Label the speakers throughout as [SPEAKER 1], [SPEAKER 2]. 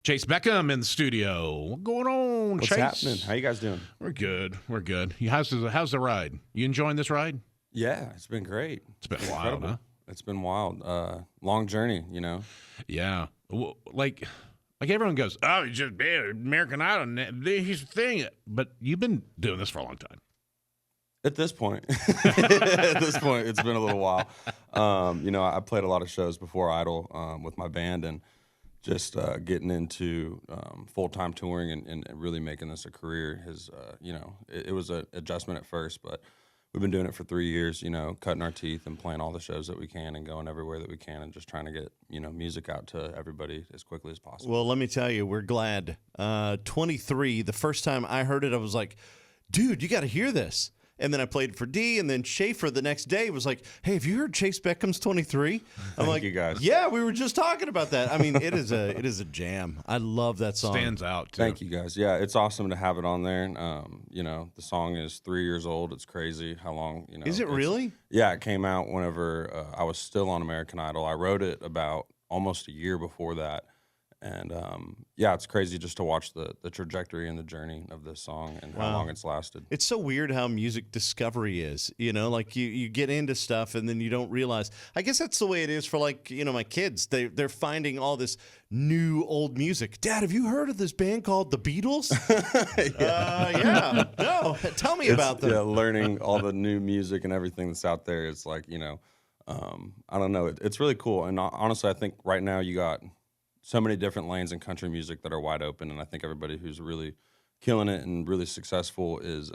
[SPEAKER 1] Chayce Beckham in the studio. What's going on,
[SPEAKER 2] What's
[SPEAKER 1] Chayce?
[SPEAKER 2] happening? How you guys doing?
[SPEAKER 1] We're good. We're good. How's the ride? You enjoying this ride?
[SPEAKER 2] Yeah, it's been great.
[SPEAKER 1] It's been wild,
[SPEAKER 2] incredible.
[SPEAKER 1] huh?
[SPEAKER 2] It's been wild. Long journey, you know.
[SPEAKER 1] Yeah. Like everyone goes, oh, he's just American Idol. He's the thing. But you've been doing this for a long time.
[SPEAKER 2] At this point, it's been a little while. I played a lot of shows before Idol with my band, and just getting into full-time touring and really making this a career it was an adjustment at first, but we've been doing it for 3 years, cutting our teeth and playing all the shows that we can and going everywhere that we can and just trying to get, music out to everybody as quickly as possible.
[SPEAKER 3] Well, let me tell you, we're glad. 23, the first time I heard it, I was like, dude, you got to hear this. And then I played it for D, and then Schaefer the next day was like, hey, have you heard Chayce Beckham's 23? I'm like,
[SPEAKER 2] you guys.
[SPEAKER 3] Yeah, we were just talking about that. I mean, it is a jam. I love that song.
[SPEAKER 1] Stands out, too.
[SPEAKER 2] Thank you, guys. Yeah, it's awesome to have it on there. The song is 3 years old. It's crazy how long,
[SPEAKER 3] Is it really?
[SPEAKER 2] Yeah, it came out whenever I was still on American Idol. I wrote it about almost a year before that. And, it's crazy just to watch the trajectory and the journey of this song and how long it's lasted.
[SPEAKER 3] It's so weird how music discovery is, like you get into stuff and then you don't realize. I guess that's the way it is for my kids. They're finding all this new old music. Dad, have you heard of this band called The Beatles? Yeah. No, tell me about them.
[SPEAKER 2] Yeah, learning all the new music and everything that's out there. It's like, I don't know. It's really cool. And honestly, I think right now you got so many different lanes in country music that are wide open, and I think everybody who's really killing it and really successful is,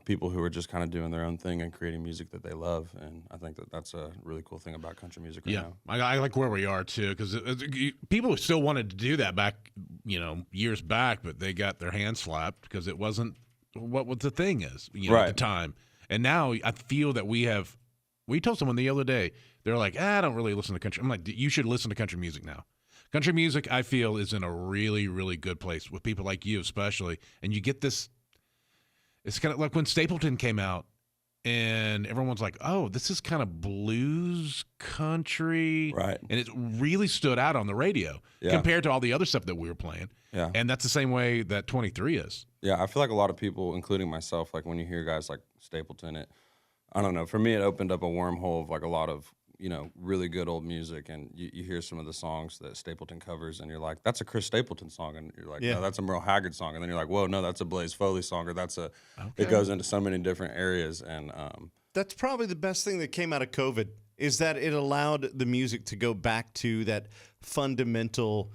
[SPEAKER 2] people who are just kind of doing their own thing and creating music that they love, and I think that's a really cool thing about country music right now.
[SPEAKER 1] I like where we are, too, because people still wanted to do that back, years back, but they got their hands slapped because it wasn't what the thing is,
[SPEAKER 2] right.
[SPEAKER 1] at the time. And now I feel that we told someone the other day, they're like, I don't really listen to country. I'm like, you should listen to country music now. Country music, I feel, is in a really, really good place with people like you especially. And you get this – it's kind of like when Stapleton came out and everyone's like, oh, this is kind of blues country.
[SPEAKER 2] Right.
[SPEAKER 1] And it really stood out on the radio compared to all the other stuff that we were playing.
[SPEAKER 2] Yeah.
[SPEAKER 1] And that's the same way that 23 is.
[SPEAKER 2] Yeah, I feel like a lot of people, including myself, like when you hear guys like Stapleton, I don't know. For me, it opened up a wormhole of like a lot of – really good old music, and you hear some of the songs that Stapleton covers, and you're like, that's a Chris Stapleton song, and you're like, no, that's a Merle Haggard song, and then you're like, whoa, no, that's a Blaze Foley song, or it goes into so many different areas, and
[SPEAKER 3] that's probably the best thing that came out of COVID is that it allowed the music to go back to that fundamental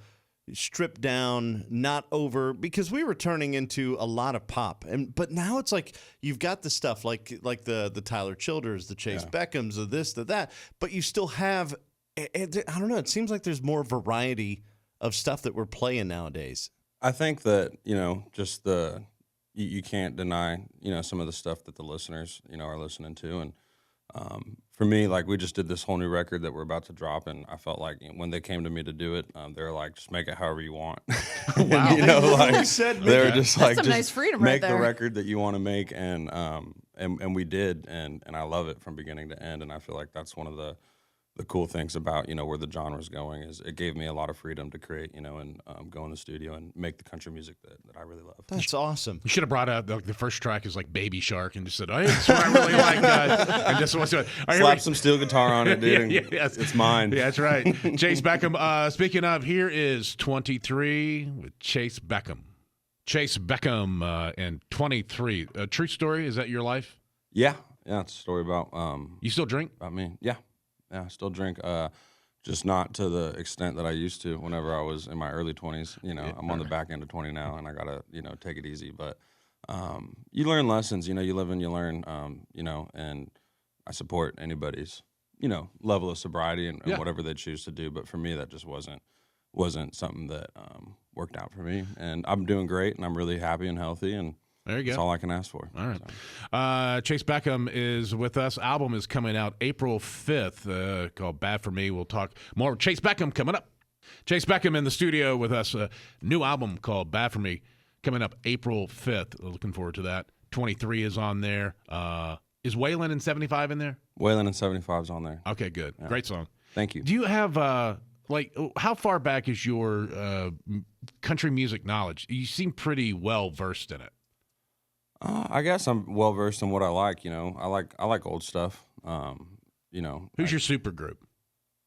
[SPEAKER 3] stripped down, not over, because we were turning into a lot of pop, but now it's like you've got the stuff like the Tyler Childers, the Chayce Beckhams, the this, the that, but you still have, I don't know, it seems like there's more variety of stuff that we're playing nowadays.
[SPEAKER 2] I think that just you can't deny some of the stuff that the listeners are listening to, and for me, like, we just did this whole new record that we're about to drop, and I felt like when they came to me to do it, they were like, just make it however you want.
[SPEAKER 1] Wow.
[SPEAKER 2] They were just like,
[SPEAKER 4] some
[SPEAKER 2] just
[SPEAKER 4] nice freedom
[SPEAKER 2] make
[SPEAKER 4] right
[SPEAKER 2] the
[SPEAKER 4] there.
[SPEAKER 2] record that you want to make, and we did, and I love it from beginning to end, and I feel like that's one of the cool things about where the genre's going is it gave me a lot of freedom to create and go in the studio and make the country music that I really love.
[SPEAKER 3] That's awesome.
[SPEAKER 1] You should have brought out the first track is like Baby Shark and just said, oh, that's what I really like, and just what's it.
[SPEAKER 2] Slap some steel guitar on it, dude.
[SPEAKER 1] Yes.
[SPEAKER 2] It's mine.
[SPEAKER 1] Yeah, that's right. Chayce Beckham. Speaking of, here is 23 with Chayce Beckham. Chayce Beckham and 23. A true story? Is that your life?
[SPEAKER 2] Yeah, it's a story about
[SPEAKER 1] You still drink?
[SPEAKER 2] about me. Yeah, I still drink. Just not to the extent that I used to whenever I was in my early 20s. I'm on the back end of 20 now, and I gotta take it easy. But you learn lessons. You live and you learn. And I support anybody's level of sobriety and whatever they choose to do. But for me, that just wasn't something that worked out for me. And I'm doing great, and I'm really happy and healthy, and
[SPEAKER 1] there you go.
[SPEAKER 2] That's all I can ask for.
[SPEAKER 1] All right. So. Chayce Beckham is with us. Album is coming out April 5th called Bad For Me. We'll talk more. Chayce Beckham coming up. Chayce Beckham in the studio with us. New album called Bad For Me coming up April 5th. Looking forward to that. 23 is on there. Is Waylon and 75 in there?
[SPEAKER 2] Waylon and 75's on there.
[SPEAKER 1] Okay, good. Yeah. Great song.
[SPEAKER 2] Thank you.
[SPEAKER 1] Do you have Like, how far back is your country music knowledge? You seem pretty well versed in it.
[SPEAKER 2] I guess I'm well versed in what I like. I like old stuff.
[SPEAKER 1] Who's your super group?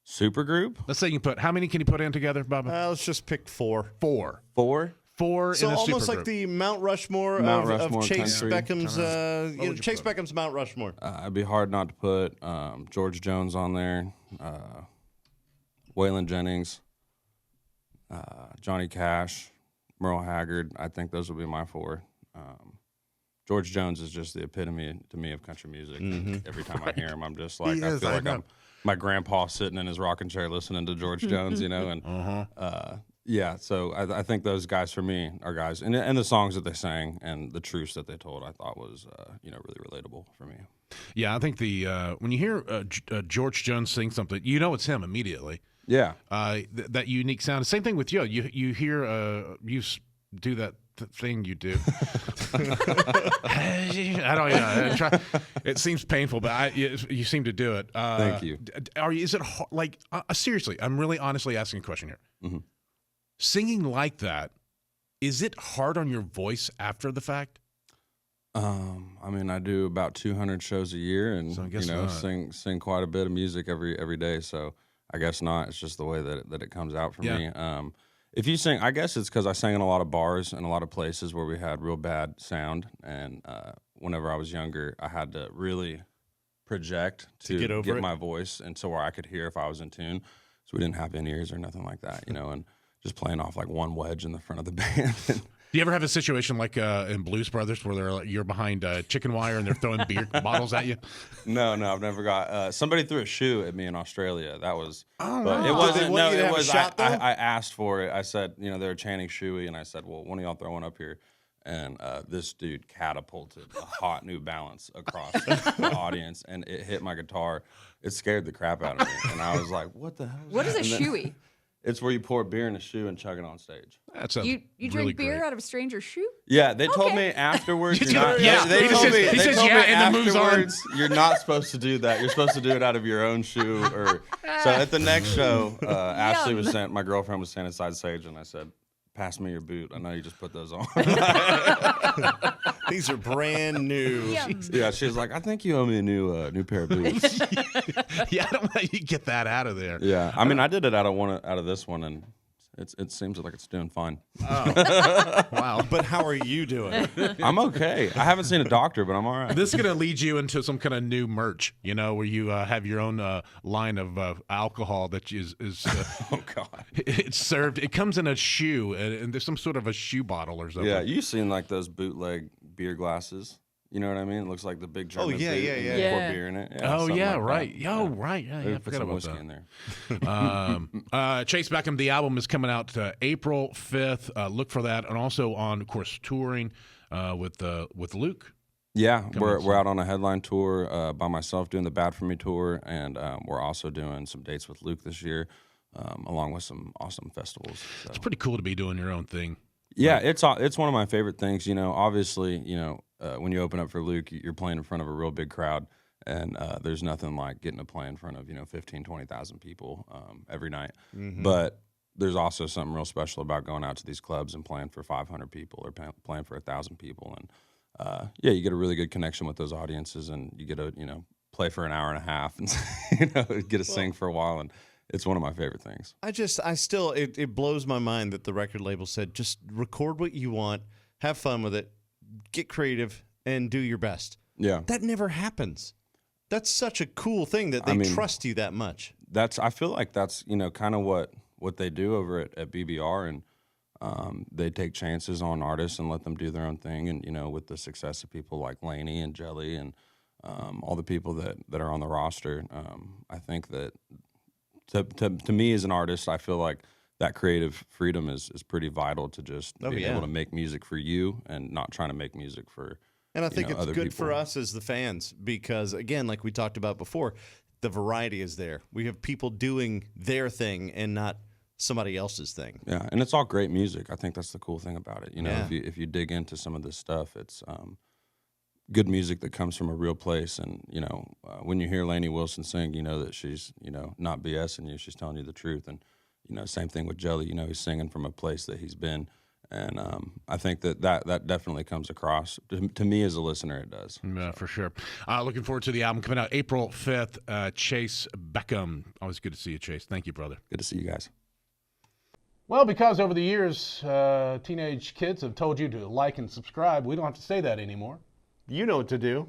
[SPEAKER 2] Super group?
[SPEAKER 1] Let's say how many can you put in together, Bubba?
[SPEAKER 3] Let's just pick 4.
[SPEAKER 1] 4.
[SPEAKER 2] 4?
[SPEAKER 1] 4
[SPEAKER 3] So
[SPEAKER 1] in a
[SPEAKER 3] almost
[SPEAKER 1] super
[SPEAKER 3] like
[SPEAKER 1] group.
[SPEAKER 3] the Mount Rushmore,
[SPEAKER 2] Mount
[SPEAKER 3] of Chayce
[SPEAKER 2] country.
[SPEAKER 3] Beckham's. Chayce
[SPEAKER 1] put?
[SPEAKER 3] Beckham's Mount Rushmore.
[SPEAKER 2] It'd be hard not to put George Jones on there, Waylon Jennings, Johnny Cash, Merle Haggard. I think those would be my 4. George Jones is just the epitome to me of country music. Every time I hear him, I'm just like, I feel like I'm my grandpa sitting in his rocking chair listening to George Jones, and yeah. So I think those guys for me are guys, and the songs that they sang and the truths that they told, I thought was really relatable for me.
[SPEAKER 1] Yeah, I think when you hear George Jones sing something, it's him immediately.
[SPEAKER 2] Yeah,
[SPEAKER 1] that unique sound. Same thing with you. You hear do that thing you do. I don't know. It seems painful, but you seem to do it.
[SPEAKER 2] Thank you.
[SPEAKER 1] Is it like seriously? I'm really honestly asking a question here.
[SPEAKER 2] Mm-hmm.
[SPEAKER 1] Singing like that, is it hard on your voice after the fact?
[SPEAKER 2] I mean, I do about 200 shows a year, and
[SPEAKER 1] So I guess not.
[SPEAKER 2] sing quite a bit of music every day. So I guess not. It's just the way that it comes out for me. If you sing, I guess it's because I sang in a lot of bars and a lot of places where we had real bad sound. And whenever I was younger, I had to really project to get my voice and so where I could hear if I was in tune. So we didn't have in-ears or nothing like that, and just playing off like one wedge in the front of the band.
[SPEAKER 1] Do you ever have a situation like in Blues Brothers where you're behind chicken wire and they're throwing beer bottles at you?
[SPEAKER 2] No, I've never got. Somebody threw a shoe at me in Australia. That was, but
[SPEAKER 3] no.
[SPEAKER 2] it wasn't. No, it was.
[SPEAKER 3] I
[SPEAKER 2] asked for it. I said, they were chanting "Shoey," and I said, "Well, one of y'all throw one up here." And this dude catapulted a hot New Balance across the audience, and it hit my guitar. It scared the crap out of me, and I was like, "What the hell?"
[SPEAKER 4] What is a shoey?
[SPEAKER 2] It's where you pour beer in a shoe and chug it on stage.
[SPEAKER 1] That's
[SPEAKER 4] You
[SPEAKER 1] really
[SPEAKER 4] drink beer
[SPEAKER 1] great.
[SPEAKER 4] out of a stranger's shoe?
[SPEAKER 2] Yeah, they told me afterwards.
[SPEAKER 1] He
[SPEAKER 2] You're not,
[SPEAKER 1] says-
[SPEAKER 2] they
[SPEAKER 1] he
[SPEAKER 2] told
[SPEAKER 1] says-
[SPEAKER 2] me,
[SPEAKER 1] he
[SPEAKER 2] they
[SPEAKER 1] says
[SPEAKER 2] told
[SPEAKER 1] yeah,
[SPEAKER 2] me
[SPEAKER 1] and then moves on.
[SPEAKER 2] afterwards, you're not supposed to do that. You're supposed to do it out of your own shoe. So at the next show, Ashley my girlfriend was standing inside stage, and I said, "Pass me your boot. I know you just put those on."
[SPEAKER 3] These are brand new.
[SPEAKER 2] Yeah, she was like, "I think you owe me a new pair of boots."
[SPEAKER 1] Yeah, I don't know how you get that out of there.
[SPEAKER 2] Yeah, I mean, I did it out of this one, and it seems like it's doing fine.
[SPEAKER 1] Oh. Wow.
[SPEAKER 3] But how are you doing?
[SPEAKER 2] I'm okay. I haven't seen a doctor, but I'm all right.
[SPEAKER 1] This is going to lead you into some kind of new merch, where you have your own line of alcohol that is
[SPEAKER 2] Oh God.
[SPEAKER 1] it's served. It comes in a shoe, and there's some sort of a shoe bottle or something.
[SPEAKER 2] Yeah, you've seen like those bootleg beer glasses. You know what I mean? It looks like the big German boot, and you
[SPEAKER 4] yeah.
[SPEAKER 2] pour beer in it. Yeah,
[SPEAKER 1] Oh
[SPEAKER 2] something
[SPEAKER 1] yeah,
[SPEAKER 2] like
[SPEAKER 1] right.
[SPEAKER 2] that.
[SPEAKER 1] Yo, right. Yeah,
[SPEAKER 2] Maybe
[SPEAKER 1] I
[SPEAKER 2] put
[SPEAKER 1] forgot
[SPEAKER 2] some
[SPEAKER 1] about
[SPEAKER 2] whiskey
[SPEAKER 1] that.
[SPEAKER 2] in there.
[SPEAKER 1] Chayce Beckham, the album is coming out April 5th. Look for that, and also on, of course, touring with Luke.
[SPEAKER 2] Yeah, we're
[SPEAKER 1] soon.
[SPEAKER 2] out on a headline tour by myself doing the Bad For Me tour, and we're also doing some dates with Luke this year, along with some awesome festivals. So.
[SPEAKER 1] It's pretty cool to be doing your own thing.
[SPEAKER 2] Yeah, it's one of my favorite things. Obviously, when you open up for Luke, you're playing in front of a real big crowd, and there's nothing like getting to play in front of 15, 20,000 people every night.
[SPEAKER 3] Mm-hmm.
[SPEAKER 2] But there's also something real special about going out to these clubs and playing for 500 people or playing for 1,000 people, and you get a really good connection with those audiences, and you get to play for an hour and a half, and get to sing for a while, and it's one of my favorite things.
[SPEAKER 3] It blows my mind that the record label said, just record what you want, have fun with it, get creative, and do your best.
[SPEAKER 2] Yeah.
[SPEAKER 3] That never happens. That's such a cool thing that they trust you that much.
[SPEAKER 2] I feel like that's, kind of what they do over at BBR, and they take chances on artists and let them do their own thing. And, with the success of people like Laney and Jelly and all the people that are on the roster, I think that to me as an artist, I feel like that creative freedom is pretty vital to just being able to make music for you and not trying to make music for
[SPEAKER 3] And I think it's
[SPEAKER 2] other
[SPEAKER 3] good
[SPEAKER 2] people.
[SPEAKER 3] for us as the fans because, again, like we talked about before, the variety is there. We have people doing their thing and not somebody else's thing.
[SPEAKER 2] Yeah, and it's all great music. I think that's the cool thing about it.
[SPEAKER 3] Yeah.
[SPEAKER 2] If you dig into some of this stuff, it's good music that comes from a real place. And when you hear Lainey Wilson sing, you know that she's not BSing you. She's telling you the truth. And same thing with Jelly. He's singing from a place that he's been. And I think that definitely comes across. To me as a listener, it does.
[SPEAKER 1] Yeah, for sure. Looking forward to the album coming out April 5th. Chayce Beckham. Always good to see you, Chayce. Thank you, brother.
[SPEAKER 2] Good to see you guys.
[SPEAKER 1] Well, because over the years, teenage kids have told you to like and subscribe, we don't have to say that anymore.
[SPEAKER 3] You know what to do.